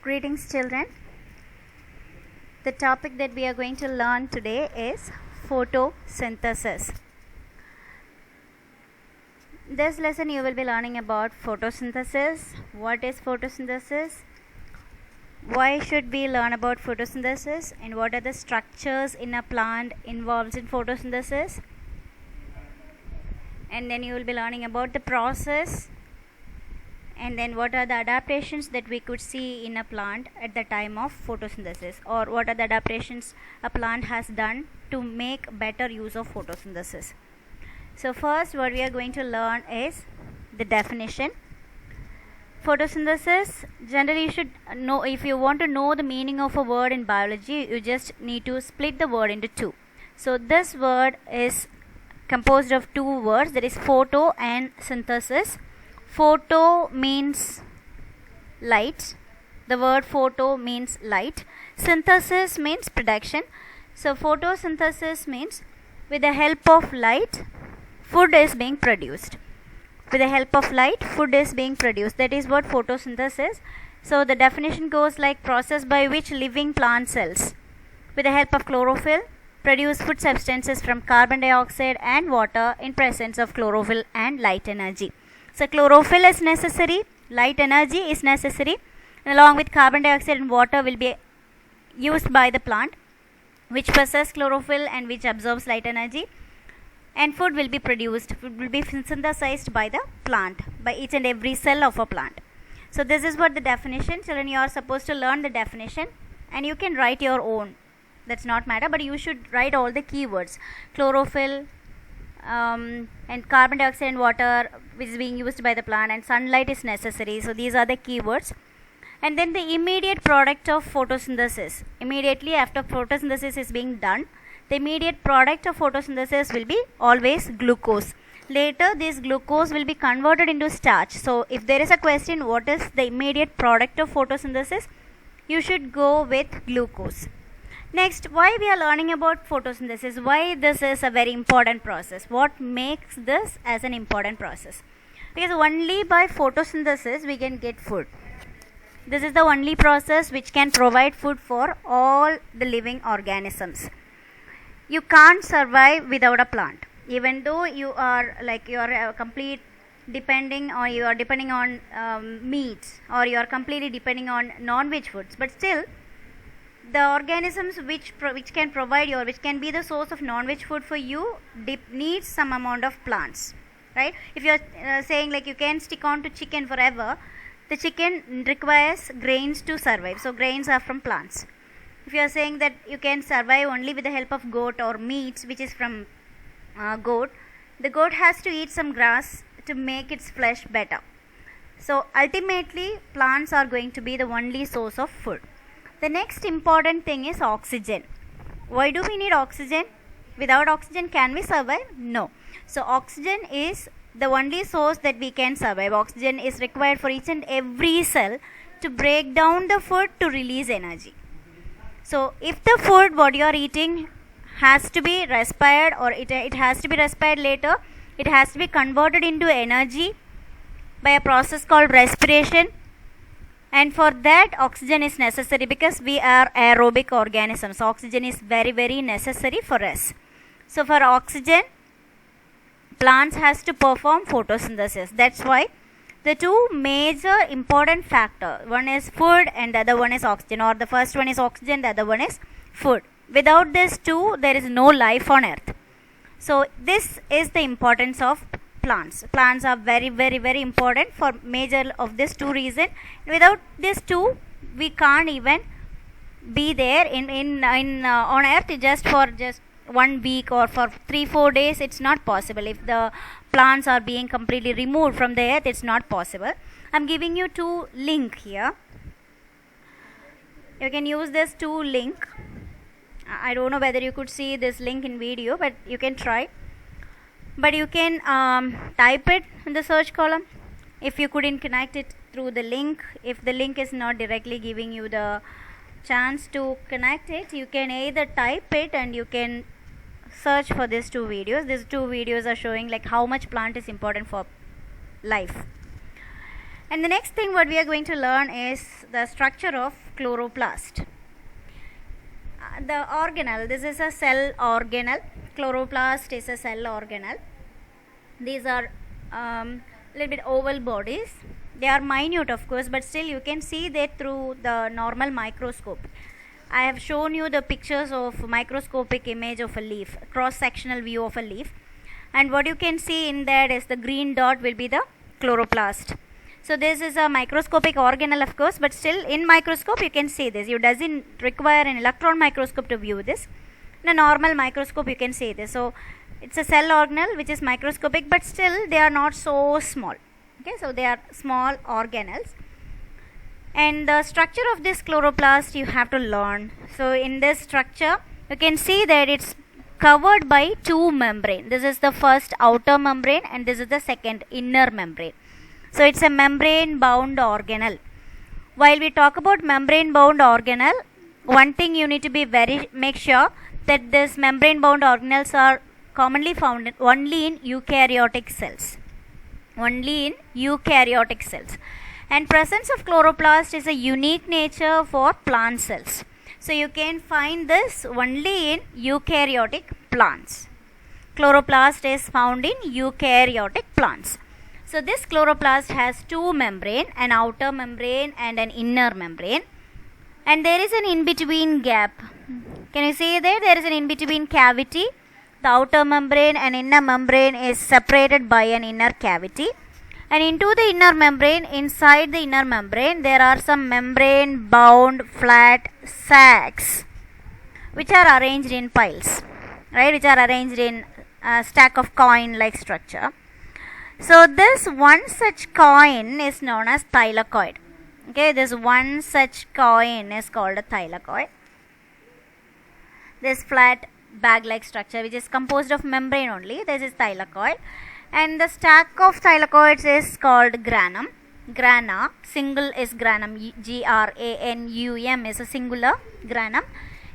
Greetings, children. The topic that we are going to learn today is photosynthesis. This lesson you will be learning about photosynthesis. What is photosynthesis? Why should we learn about photosynthesis? And what are the structures in a plant involved in photosynthesis? And then you will be learning about the process. And then what are the adaptations that we could see in a plant at the time of photosynthesis, or what are the adaptations a plant has done to make better use of photosynthesis. So first what we are going to learn is the definition. Photosynthesis, generally you should know, if you want to know the meaning of a word in biology, you just need to split the word into two. So this word is composed of two words, that is photo and synthesis. Photo means light. The word photo means light. Synthesis means production. So photosynthesis means with the help of light, food is being produced. With the help of light, food is being produced. That is what photosynthesis is. So the definition goes like: process by which living plant cells, with the help of chlorophyll, produce food substances from carbon dioxide and water in presence of chlorophyll and light energy. So chlorophyll is necessary, light energy is necessary, and along with carbon dioxide and water will be used by the plant, which possess chlorophyll and which absorbs light energy, and food will be produced, food will be synthesized by the plant, by each and every cell of a plant. So this is what the definition. Children, you are supposed to learn the definition and you can write your own. That's not matter, but you should write all the keywords. Chlorophyll, and carbon dioxide and water which is being used by the plant, and sunlight is necessary. So these are the keywords. And then the immediate product of photosynthesis, immediately after photosynthesis is being done, the immediate product of photosynthesis will be always glucose. Later this glucose will be converted into starch. So if there is a question what is the immediate product of photosynthesis, you should go with glucose. Next, why we are learning about photosynthesis? Why this is a very important process? What makes this as an important process? Because only by photosynthesis we can get food. This is the only process which can provide food for all the living organisms. You can't survive without a plant. Even though you are complete depending, or you are depending on meat, or you are completely depending on non-veg foods, but still the organisms which can provide you, or which can be the source of non-veg food for you, needs some amount of plants, right? If you are saying like you can stick on to chicken forever, the chicken requires grains to survive. So grains are from plants. If you are saying that you can survive only with the help of goat or meat which is from goat, the goat has to eat some grass to make its flesh better. So ultimately plants are going to be the only source of food. The next important thing is oxygen. Why do we need oxygen? Without oxygen can we survive? No. So oxygen is the only source that we can survive. Oxygen is required for each and every cell to break down the food to release energy. So if the food what you are eating has to be respired, or it has to be respired later, it has to be converted into energy by a process called respiration. And for that oxygen is necessary, because we are aerobic organisms. Oxygen is very, very necessary for us. So for oxygen, plants has to perform photosynthesis. That's why the two major important factor, one is food and the other one is oxygen, or the first one is oxygen, the other one is food. Without these two, there is no life on earth. So this is the importance of plants. Plants are very, very, very important for major of these two reasons. Without these two, we can't even be there on earth just for 1 week or for 3-4 days. It's not possible. If the plants are being completely removed from the earth, it's not possible. I'm giving you two link here. You can use this two link. I don't know whether you could see this link in video, but you can try. But you can type it in the search column. If you couldn't connect it through the link, if the link is not directly giving you the chance to connect it, you can either type it and you can search for these two videos. These two videos are showing like how much plant is important for life. And the next thing what we are going to learn is the structure of chloroplast. The organelle, this is a cell organelle. Chloroplast is a cell organelle. These are little bit oval bodies. They are minute of course, but still you can see that through the normal microscope. I have shown you the pictures of microscopic image of a leaf, cross sectional view of a leaf, and what you can see in that is the green dot will be the chloroplast. So this is a microscopic organelle of course, but still in microscope you can see this. You doesn't require an electron microscope to view this. In a normal microscope you can see this. So it's a cell organelle which is microscopic, but still they are not so small. Okay, so they are small organelles. And the structure of this chloroplast you have to learn. So in this structure you can see that it's covered by two membrane. This is the first outer membrane and this is the second inner membrane. So it's a membrane bound organelle. While we talk about membrane bound organelle, one thing you need to be make sure that this membrane bound organelles are commonly found only in eukaryotic cells. Only in eukaryotic cells. And presence of chloroplast is a unique nature for plant cells. So you can find this only in eukaryotic plants. Chloroplast is found in eukaryotic plants. So this chloroplast has two membrane, an outer membrane and an inner membrane. And there is an in-between gap. Can you see there? There is an in-between cavity. The outer membrane and inner membrane is separated by an inner cavity. And into the inner membrane, inside the inner membrane, there are some membrane bound flat sacs which are arranged in piles, right? Which are arranged in a stack of coin like structure. So this one such coin is known as thylakoid. Okay, this one such coin is called a thylakoid. This flat bag like structure which is composed of membrane only, this is thylakoid. And the stack of thylakoids is called granum. Grana, single is granum, Granum is a singular granum.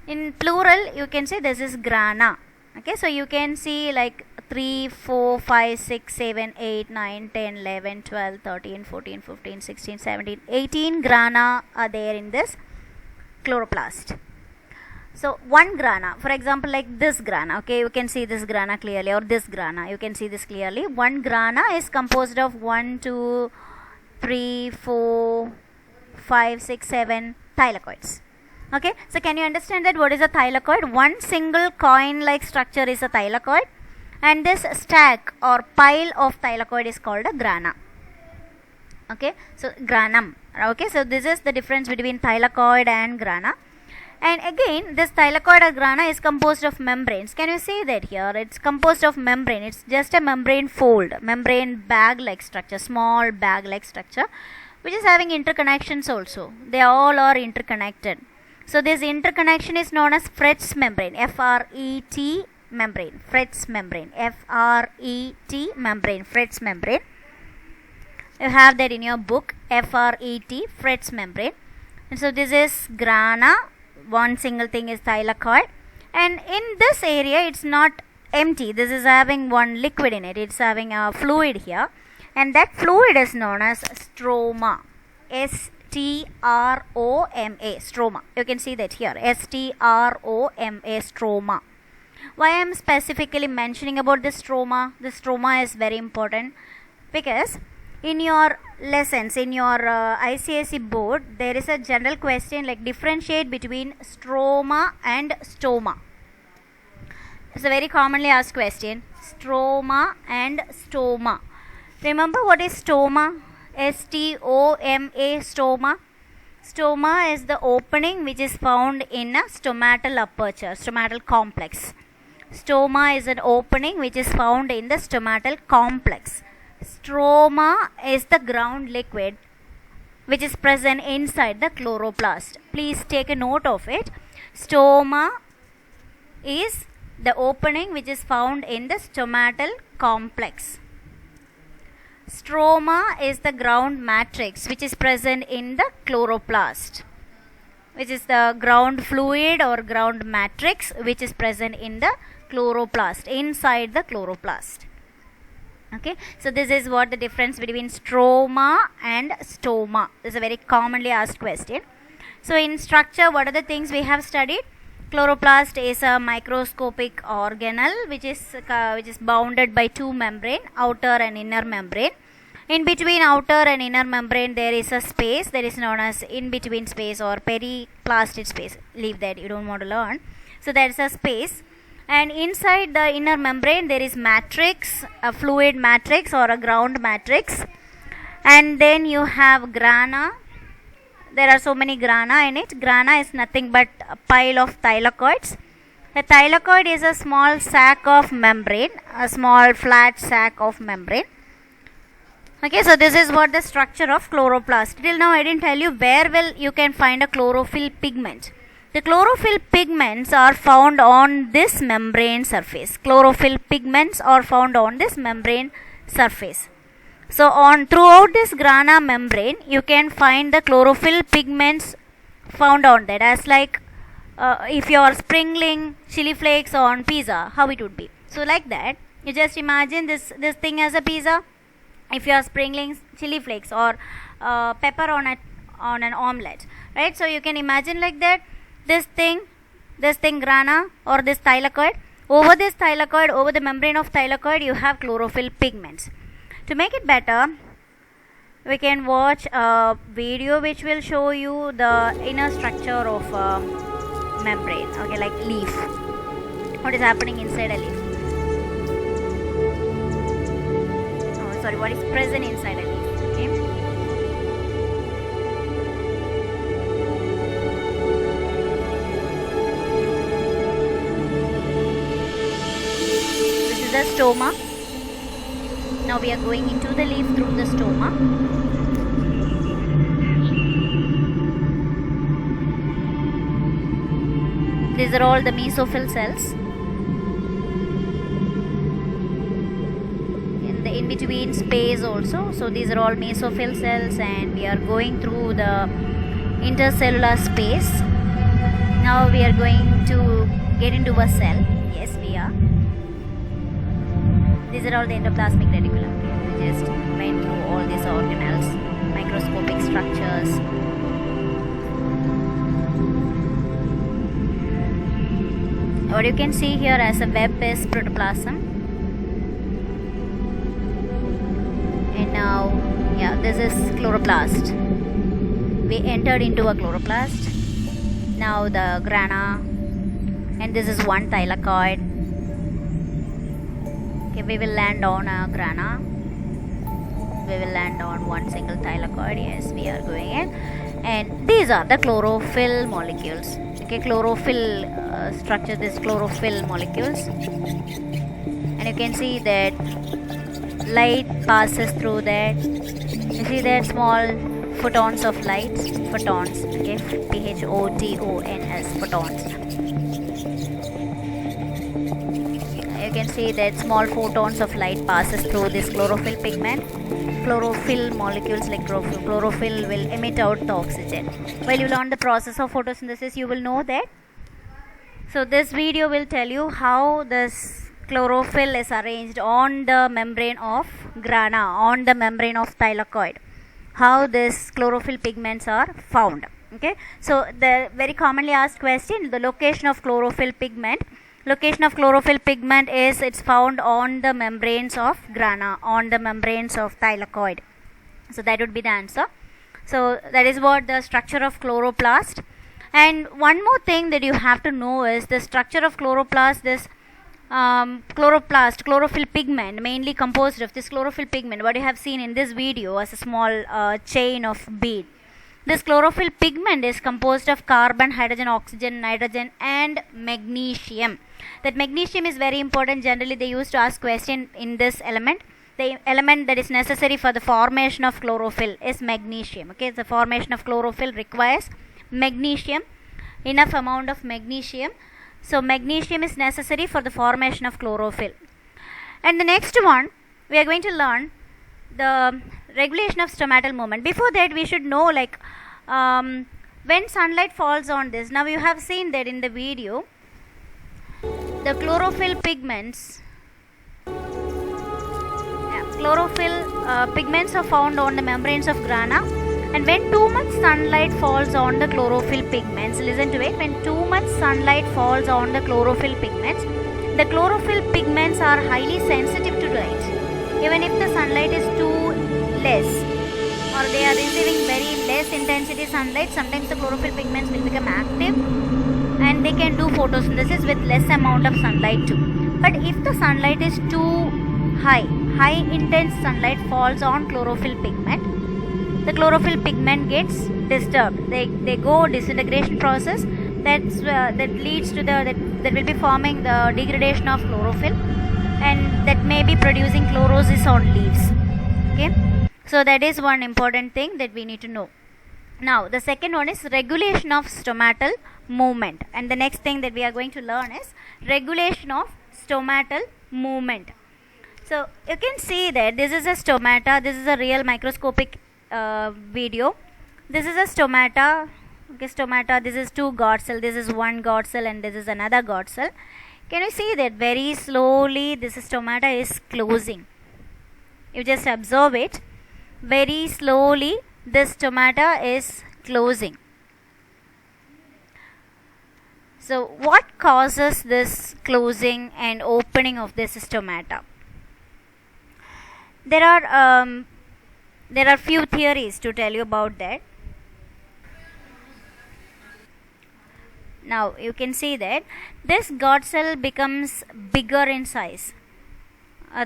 In plural, you can say this is grana. Okay, so you can see like 3, 4, 5, 6, 7, 8, 9, 10, 11, 12, 13, 14, 15, 16, 17, 18 grana are there in this chloroplast. So one grana, for example like this grana, okay, you can see this grana clearly, or this grana, you can see this clearly. One grana is composed of 1, 2, 3, 4, 5, 6, 7 thylakoids. Okay, so can you understand that what is a thylakoid? One single coin like structure is a thylakoid, and this stack or pile of thylakoid is called a grana. Okay, so granum. Okay, so this is the difference between thylakoid and grana. And again, this thylakoid or grana is composed of membranes. Can you see that here? It's composed of membrane. It's just a membrane fold, membrane bag like structure, small bag like structure, which is having interconnections also. They all are interconnected. So this interconnection is known as Fret's membrane, F-R-E-T membrane, Fret's membrane, F-R-E-T membrane, Fret's membrane. You have that in your book, F-R-E-T, Fret's membrane. And so this is grana. One single thing is thylakoid, and in this area it's not empty. This is having one liquid in it. It's having a fluid here, and that fluid is known as stroma. S-T-R-O-M-A, stroma. You can see that here, S-T-R-O-M-A, stroma. Why I am specifically mentioning about this stroma? This stroma is very important because in your lessons, in your ICSE board, there is a general question like differentiate between stroma and stoma. It's a very commonly asked question. Stroma and stoma. Remember what is stoma? S-T-O-M-A, stoma. Stoma is the opening which is found in a stomatal aperture, stomatal complex. Stoma is an opening which is found in the stomatal complex. Stroma is the ground liquid which is present inside the chloroplast. Please take a note of it. Stoma is the opening which is found in the stomatal complex. Stroma is the ground matrix which is present in the chloroplast, which is the ground fluid or ground matrix which is present in the chloroplast, inside the chloroplast. Okay, so this is what the difference between stroma and stoma. This is a very commonly asked question. So in structure, what are the things we have studied? Chloroplast is a microscopic organelle which is bounded by two membrane, outer and inner membrane. In between outer and inner membrane there is a space that is known as in between space or periplastid space. Leave that, you don't want to learn. So there is a space, and inside the inner membrane there is matrix, a fluid matrix or a ground matrix, and then you have grana. There are so many grana in it. Grana is nothing but a pile of thylakoids. A thylakoid is a small sac of membrane, a small flat sac of membrane. Okay, so this is what the structure of chloroplast. Till now I didn't tell you where will you can find a chlorophyll pigment. The chlorophyll pigments are found on this membrane surface. Chlorophyll pigments are found on this membrane surface. So on throughout this grana membrane you can find the chlorophyll pigments found on that, as like if you are sprinkling chili flakes on pizza, how it would be. So like that, you just imagine this thing as a pizza. If you are sprinkling chili flakes or pepper on an omelette, right? So you can imagine like that, this thing grana or this thylakoid. Over this thylakoid, over the membrane of thylakoid, you have chlorophyll pigments. To make it better, we can watch a video which will show you the inner structure of membrane. Okay, like leaf. What is happening inside a leaf? What is present inside a leaf. Okay. This is the stoma. Now we are going into the leaf through the stoma. These are all the mesophyll cells. In between space also, so these are all mesophyll cells, and we are going through the intercellular space. Now we are going to get into a cell. Yes, we are. These are all the endoplasmic reticulum. We just went through all these organelles, microscopic structures. What you can see here as a web is protoplasm. And now, yeah, this is chloroplast. We entered into a chloroplast. Now the grana, and this is one thylakoid. Okay, we will land on a grana. We will land on one single thylakoid. Yes, we are going in. And these are the chlorophyll molecules. Okay, chlorophyll structure, this chlorophyll molecules. And you can see that light passes through that. You see that small photons of light, photons, okay, PHOTONs, photons. You can see that small photons of light passes through this chlorophyll pigment. Chlorophyll molecules like chlorophyll will emit out the oxygen. While you learn the process of photosynthesis, you will know that. So this video will tell you how this chlorophyll is arranged on the membrane of grana, on the membrane of thylakoid. How this chlorophyll pigments are found. Okay, so the very commonly asked question, the location of chlorophyll pigment. Location of chlorophyll pigment is it's found on the membranes of grana, on the membranes of thylakoid. So that would be the answer. So that is what the structure of chloroplast. And one more thing that you have to know is the structure of chloroplast. This chlorophyll pigment, mainly composed of this chlorophyll pigment, what you have seen in this video as a small chain of bead. This chlorophyll pigment is composed of carbon, hydrogen, oxygen, nitrogen and magnesium. That magnesium is very important. Generally they used to ask question in this element. The element that is necessary for the formation of chlorophyll is magnesium. Okay, the formation of chlorophyll requires magnesium, enough amount of magnesium. So magnesium is necessary for the formation of chlorophyll. And the next one, we are going to learn the regulation of stomatal movement. Before that, we should know like when sunlight falls on this. Now you have seen that in the video, the chlorophyll pigments. Yeah. chlorophyll pigments are found on the membranes of grana, and when too much sunlight falls on the chlorophyll pigments, listen to it, when too much sunlight falls on the chlorophyll pigments, the chlorophyll pigments are highly sensitive to light. Even if the sunlight is too less, or they are receiving very less intensity sunlight, sometimes the chlorophyll pigments will become active and they can do photosynthesis with less amount of sunlight too. But if the sunlight is too high intense sunlight falls on chlorophyll pigment, the chlorophyll pigment gets disturbed. They go disintegration process, that leads to that will be forming the degradation of chlorophyll, and that may be producing chlorosis on leaves. Okay, so that is one important thing that we need to know. Now the second one is regulation of stomatal movement, and the next thing that we are going to learn is regulation of stomatal movement. So you can see that this is a stomata. This is a real microscopic video. This is a stomata. Okay, stomata. This is two guard cell. This is one guard cell, and this is another guard cell. Can you see that very slowly this stomata is closing? You just observe it. Very slowly this stomata is closing. So what causes this closing and opening of this stomata? There are few theories to tell you about that. Now you can see that this guard cell becomes bigger in size.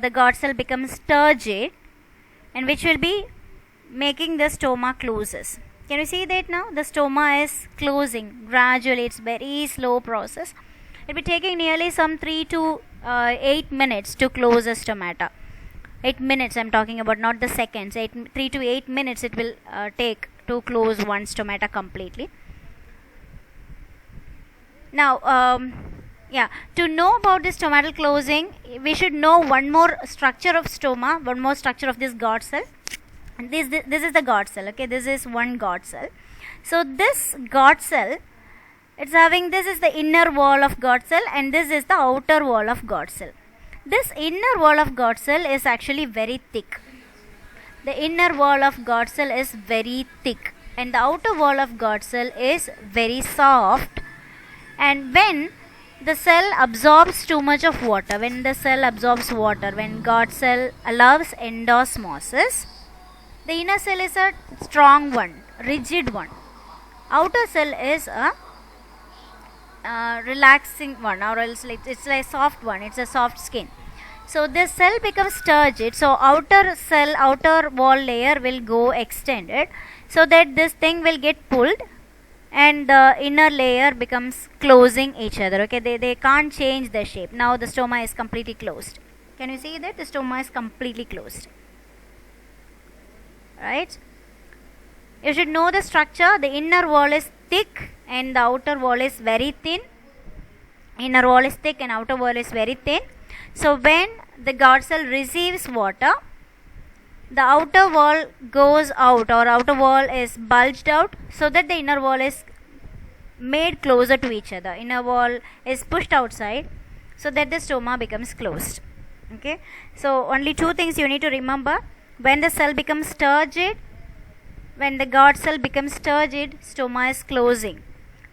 The guard cell becomes turgid, and which will be making the stoma closes. Can you see that now? The stoma is closing gradually. It's very slow process. It will be taking nearly some 3 to 8 minutes to close a stomata. 8 minutes I'm talking about, not the seconds. 3 to 8 minutes it will take to close one stomata completely. Now, to know about this stomatal closing, we should know one more structure of stoma, one more structure of this guard cell. And this is the guard cell. Okay, this is one guard cell. So this guard cell, it's having, this is the inner wall of guard cell, and this is the outer wall of guard cell. This inner wall of guard cell is actually very thick. The inner wall of guard cell is very thick, and the outer wall of guard cell is very soft. And when the cell absorbs too much of water, when guard cell allows endosmosis, the inner cell is a strong one, rigid one. Outer cell is a relaxing one, or else it's like soft one. It's a soft skin. So this cell becomes turgid. So outer wall layer will go extended, so that this thing will get pulled, and the inner layer becomes closing each other. Okay, they can't change the shape. Now the stoma is completely closed. Can you see that the stoma is completely closed? Right? You should know the structure. The inner wall is thick and the outer wall is very thin. Inner wall is thick and outer wall is very thin. So when the guard cell receives water, the outer wall goes out, or outer wall is bulged out, so that the inner wall is made closer to each other. Inner wall is pushed outside, so that the stoma becomes closed. Okay, so only two things you need to remember. When the cell becomes turgid, when the guard cell becomes turgid, stoma is closing.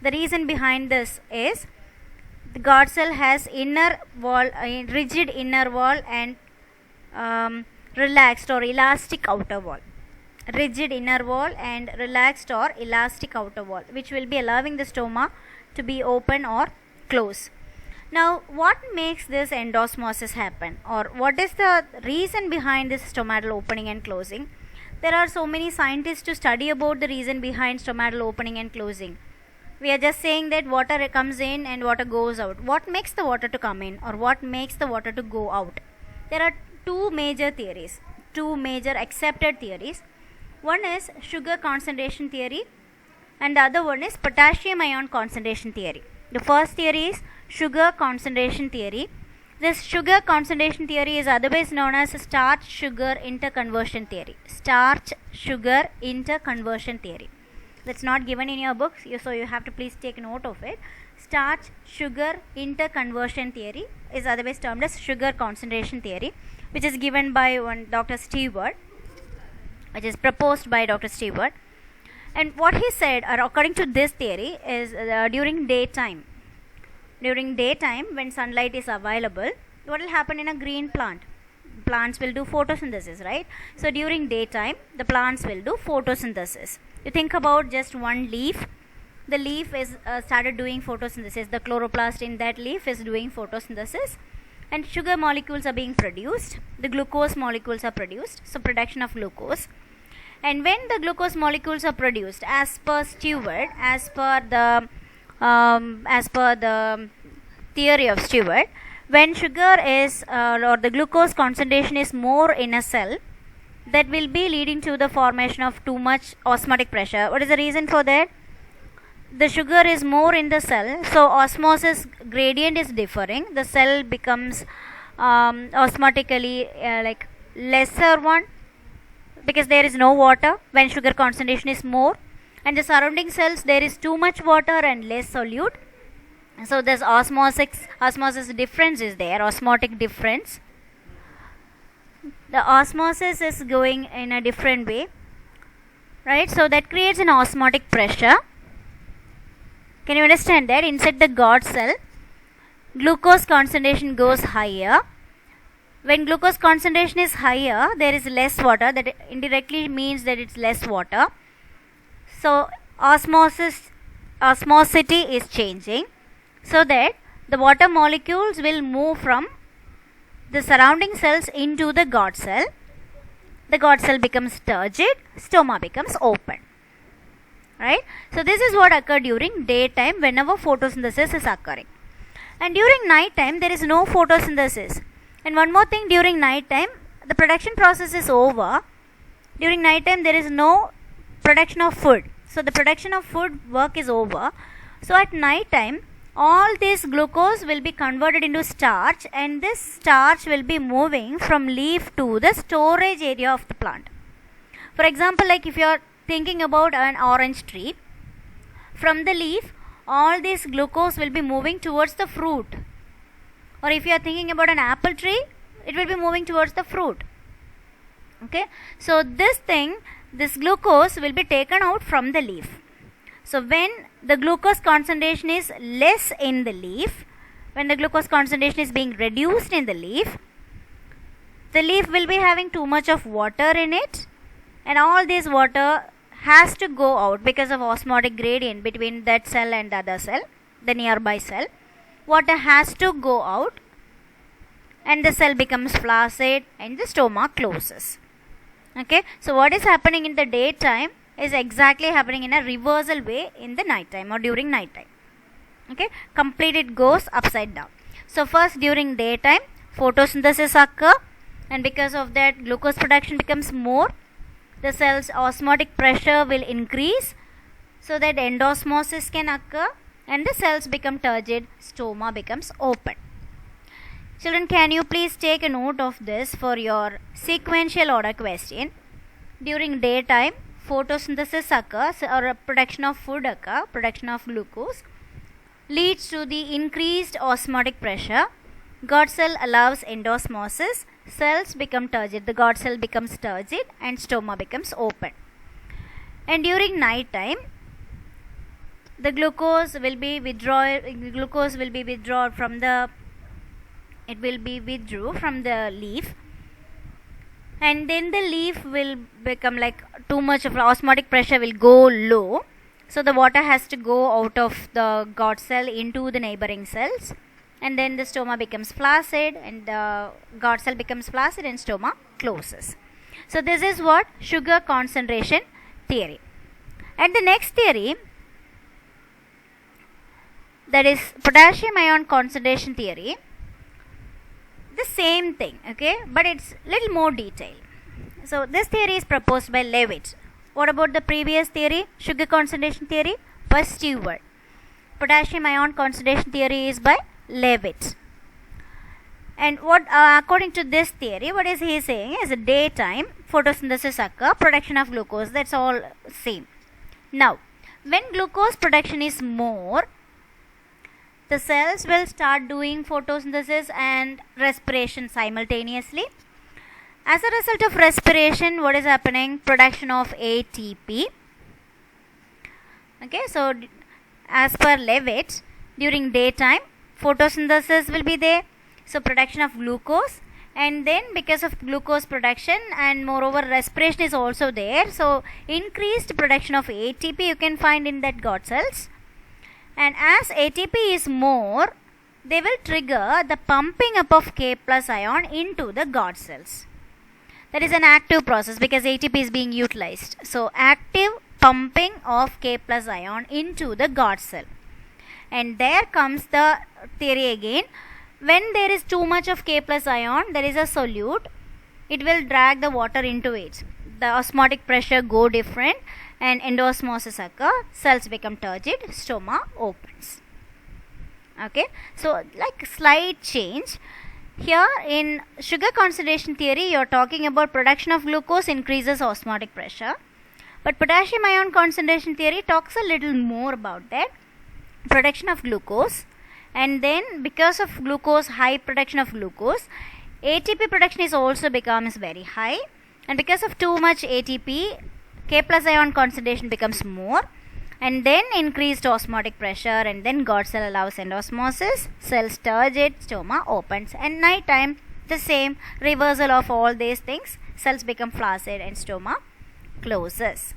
The reason behind this is the guard cell has inner wall, rigid inner wall, and relaxed or elastic outer wall. Rigid inner wall and relaxed or elastic outer wall, which will be allowing the stoma to be open or close. Now, what makes this endosmosis happen, or what is the reason behind this stomatal opening and closing? There are so many scientists to study about the reason behind stomatal opening and closing. We are just saying that water comes in and water goes out. What makes the water to come in, or what makes the water to go out? There are two major theories, two major accepted theories. One is sugar concentration theory, and the other one is potassium ion concentration theory. The first theory is sugar concentration theory. This sugar concentration theory is otherwise known as starch sugar interconversion theory. Starch sugar interconversion theory. That's not given in your books, so you have to please take note of it. Starch sugar interconversion theory is otherwise termed as sugar concentration theory. which is given by one Dr. Stewart, which is proposed by Dr. Stewart. And what he said, or according to this theory, is during daytime when sunlight is available, what will happen in a green plant? Plants will do photosynthesis, right? So during daytime the plants will do photosynthesis. You think about just one leaf. The leaf is started doing photosynthesis. The chloroplast in that leaf is doing photosynthesis, and sugar molecules are being produced. The glucose molecules are produced, so production of glucose. And when the glucose molecules are produced, as per Stewart, as per the theory of Stewart, when sugar is or the glucose concentration is more in a cell, that will be leading to the formation of too much osmotic pressure. What is the reason for that? The sugar is more in the cell, so osmosis gradient is differing. The cell becomes osmotically like lesser one, because there is no water when sugar concentration is more, and the surrounding cells there is too much water and less solute. So this osmosis difference is there, osmotic difference. The osmosis is going in a different way, right? So that creates an osmotic pressure. Can you understand that? Inside the God cell, glucose concentration goes higher. When glucose concentration is higher, there is less water. That indirectly means that it's less water. So osmosity is changing, so that the water molecules will move from the surrounding cells into the God cell. The God cell becomes turgid, stoma becomes open. Right? So this is what occurs during daytime whenever photosynthesis is occurring. And during night time there is no photosynthesis. And one more thing, during night time the production process is over. During night time there is no production of food. So the production of food work is over. So at night time all this glucose will be converted into starch, and this starch will be moving from leaf to the storage area of the plant. For example, like if you are thinking about an orange tree, from the leaf all this glucose will be moving towards the fruit. Or if you are thinking about an apple tree, it will be moving towards the fruit. Okay, so this glucose will be taken out from the leaf. So when the glucose concentration is less in the leaf, when the glucose concentration is being reduced in the leaf will be having too much of water in it, and all this water has to go out because of osmotic gradient between that cell and the other cell, the nearby cell. Water has to go out, and the cell becomes flaccid and the stoma closes. Okay, so what is happening in the daytime is exactly happening in a reversal way in the night time or during night time. Okay, complete it goes upside down. So first during daytime photosynthesis occur, and because of that glucose production becomes more. The cell's osmotic pressure will increase so that endosmosis can occur, and the cells become turgid, stoma becomes open. Children, can you please take a note of this for your sequential order question? During daytime photosynthesis occurs, or production of food occur, production of glucose leads to the increased osmotic pressure. God cell allows endosmosis, cells become turgid, the God cell becomes turgid and stoma becomes open. And during night time the glucose will be withdrawn from the leaf, and then the leaf will become like too much of osmotic pressure will go low, so the water has to go out of the God cell into the neighboring cells, and then the stoma becomes flaccid, and the God cell becomes flaccid and stoma closes. So this is what sugar concentration theory. And the next theory, that is potassium ion concentration theory, the same thing, okay, but it's little more detailed. So this theory is proposed by Leavitt. What about the previous theory, sugar concentration theory, by Stewart? Potassium ion concentration theory is by Leavitt. And what according to this theory, what is he saying is daytime photosynthesis occur, production of glucose, that's all same. Now when glucose production is more, the cells will start doing photosynthesis and respiration simultaneously, As a result of respiration, what is happening? Production of ATP. Okay, so as per Levitt, during daytime, photosynthesis will be there. So production of glucose, and then because of glucose production and moreover respiration is also there, so increased production of ATP you can find in that God cells. And as ATP is more, they will trigger the pumping up of K plus ion into the God cells. That is an active process because ATP is being utilized. So active pumping of K plus ion into the God cell. And there comes the theory again. When there is too much of K plus ion, there is a solute. It will drag the water into it. The osmotic pressure go different and endosmosis occur. Cells become turgid. Stoma opens. Okay. So like slight change. Here in sugar concentration theory, you are talking about production of glucose increases osmotic pressure. But potassium ion concentration theory talks a little more about that. Production of glucose. And then because of glucose, high production of glucose, ATP production is also becomes very high. And because of too much ATP, K plus ion concentration becomes more. And then increased osmotic pressure, and then God cell allows endosmosis, cells turgid, stoma opens. And night time, the same reversal of all these things, cells become flaccid and stoma closes.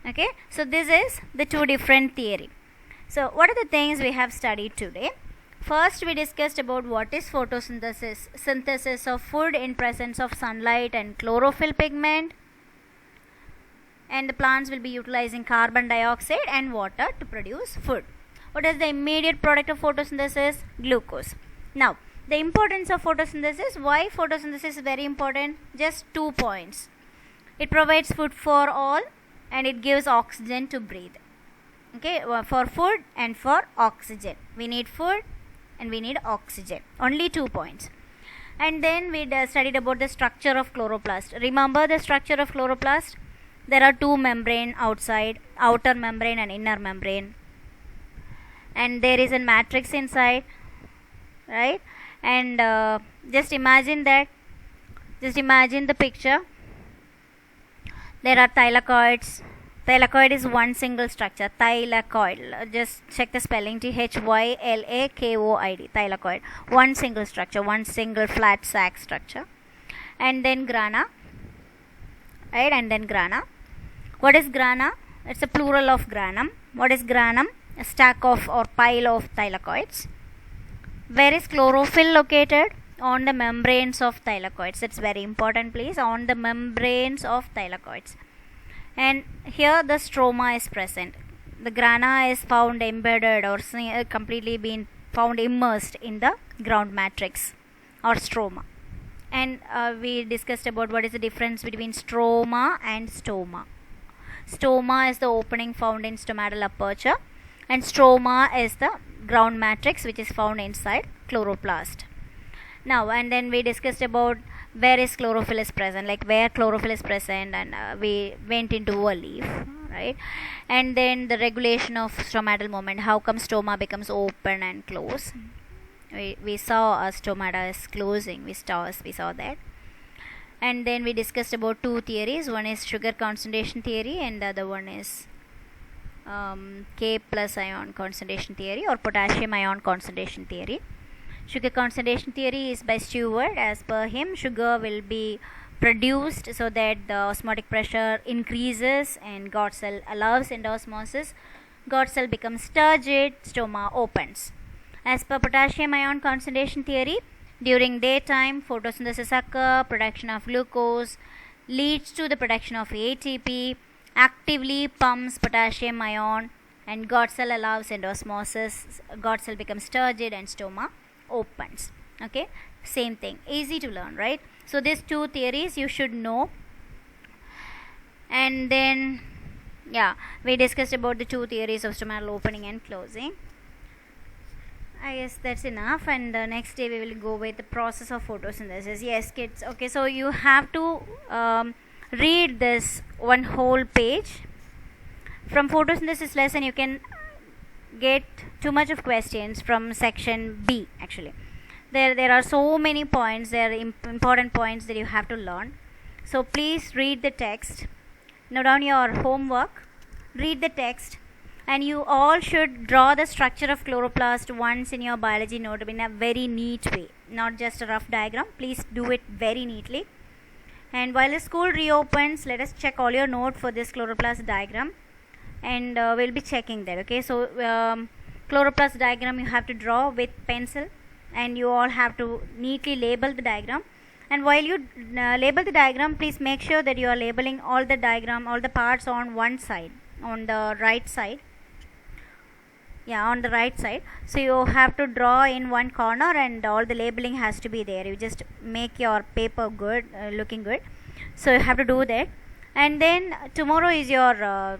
Okay, so this is the two different theory. So what are the things we have studied today? First, we discussed about what is photosynthesis, synthesis of food in presence of sunlight and chlorophyll pigment. And the plants will be utilizing carbon dioxide and water to produce food. What is the immediate product of photosynthesis? Glucose. Now, the importance of photosynthesis. Why photosynthesis is very important? Just 2 points. It provides food for all and it gives oxygen to breathe. Okay, for food and for oxygen. We need food and we need oxygen. Only 2 points. And then we studied about the structure of chloroplast. Remember the structure of chloroplast? There are two membrane outside, outer membrane and inner membrane. And there is a matrix inside, right? And just imagine that. Just imagine the picture. There are thylakoids. Thylakoid is one single structure. Thylakoid. Just check the spelling. Thylakoid. Thylakoid. One single structure. One single flat sac structure. And then grana. Right? And then grana. What is grana? It's a plural of granum. What is granum? A stack of or pile of thylakoids. Where is chlorophyll located? On the membranes of thylakoids. It's very important, please. On the membranes of thylakoids. And here the stroma is present. The grana is found embedded or completely been found immersed in the ground matrix or stroma. And we discussed about what is the difference between stroma and stoma. Stoma is the opening found in stomatal aperture, and stroma is the ground matrix which is found inside chloroplast. Now, and then we discussed about where is chlorophyll is present, like where chlorophyll is present, and we went into a leaf, right? And then the regulation of stomatal movement, how come stoma becomes open and close. We saw a stomata is closing, we saw that. And then we discussed about two theories. One is sugar concentration theory and the other one is K plus ion concentration theory or potassium ion concentration theory. Sugar concentration theory is by Stewart. As per him, sugar will be produced so that the osmotic pressure increases and God cell allows endosmosis. God cell becomes turgid, stoma opens. As per potassium ion concentration theory, during daytime photosynthesis occurs, production of glucose leads to the production of ATP, actively pumps potassium ion and God cell allows endosmosis. God cell becomes turgid and stoma opens. Okay, same thing, easy to learn, right? So these two theories you should know. And then we discussed about the two theories of stomatal opening and closing. I guess that's enough, and next day we will go with the process of photosynthesis. Yes, kids. Okay, so you have to read this one whole page. From photosynthesis lesson you can get too much of questions from section B actually. there are so many points, there are important points that you have to learn. So please read the text, note down your homework, read the text, and you all should draw the structure of chloroplast once in your biology notebook in a very neat way, not just a rough diagram. Please do it very neatly. And while the school reopens, let us check all your note for this chloroplast diagram, and we'll be checking that. Okay, so chloroplast diagram you have to draw with pencil, and you all have to neatly label the diagram. And while you label the diagram, please make sure that you are labeling all the diagram, all the parts on one side, on the right side. Yeah, on the right side. So you have to draw in one corner, and all the labeling has to be there. You just make your paper good, looking good. So you have to do that. And then tomorrow is your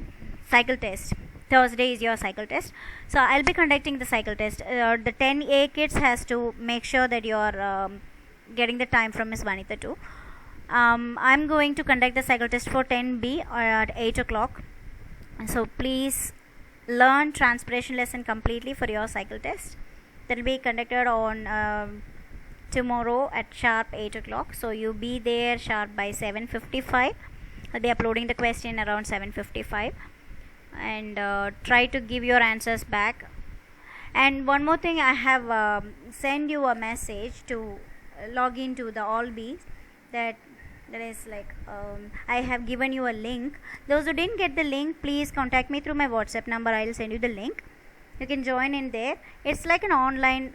cycle test. Thursday is your cycle test. So I'll be conducting the cycle test. The 10A kids has to make sure that you are getting the time from Miss Vanitha too. I'm going to conduct the cycle test for 10B at 8 o'clock. So please learn transpiration lesson completely for your cycle test. That will be conducted on tomorrow at sharp 8 o'clock. So you be there sharp by 7:55. I'll be uploading the question around 7:55, and try to give your answers back. And one more thing, I have sent you a message to log into the all B's, that is like I have given you a link. Those who didn't get the link, please contact me through my WhatsApp number. I'll send you the link. You can join in there. It's like an online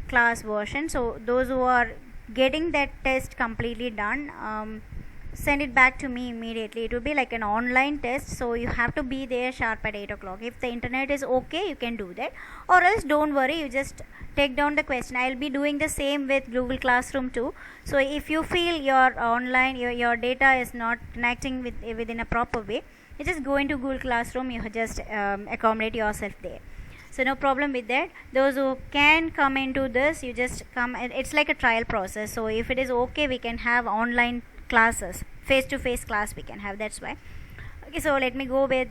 class version. So those who are getting that test completely done, send it back to me immediately. It will be like an online test, so you have to be there sharp at 8 o'clock. If the internet is okay, you can do that, or else don't worry, you just take down the question. I'll be doing the same with Google Classroom too. So if you feel your online your data is not connecting within a proper way, you just go into Google Classroom, you just accommodate yourself there. So no problem with that. Those who can come into this, you just come. It's like a trial process. So if it is okay, we can have online classes, face-to-face class we can have. That's why. Okay, so let me go with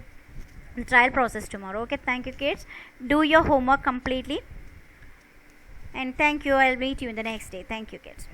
the trial process tomorrow. Okay, thank you kids. Do your homework completely, and thank you. I'll meet you in the next day. Thank you kids.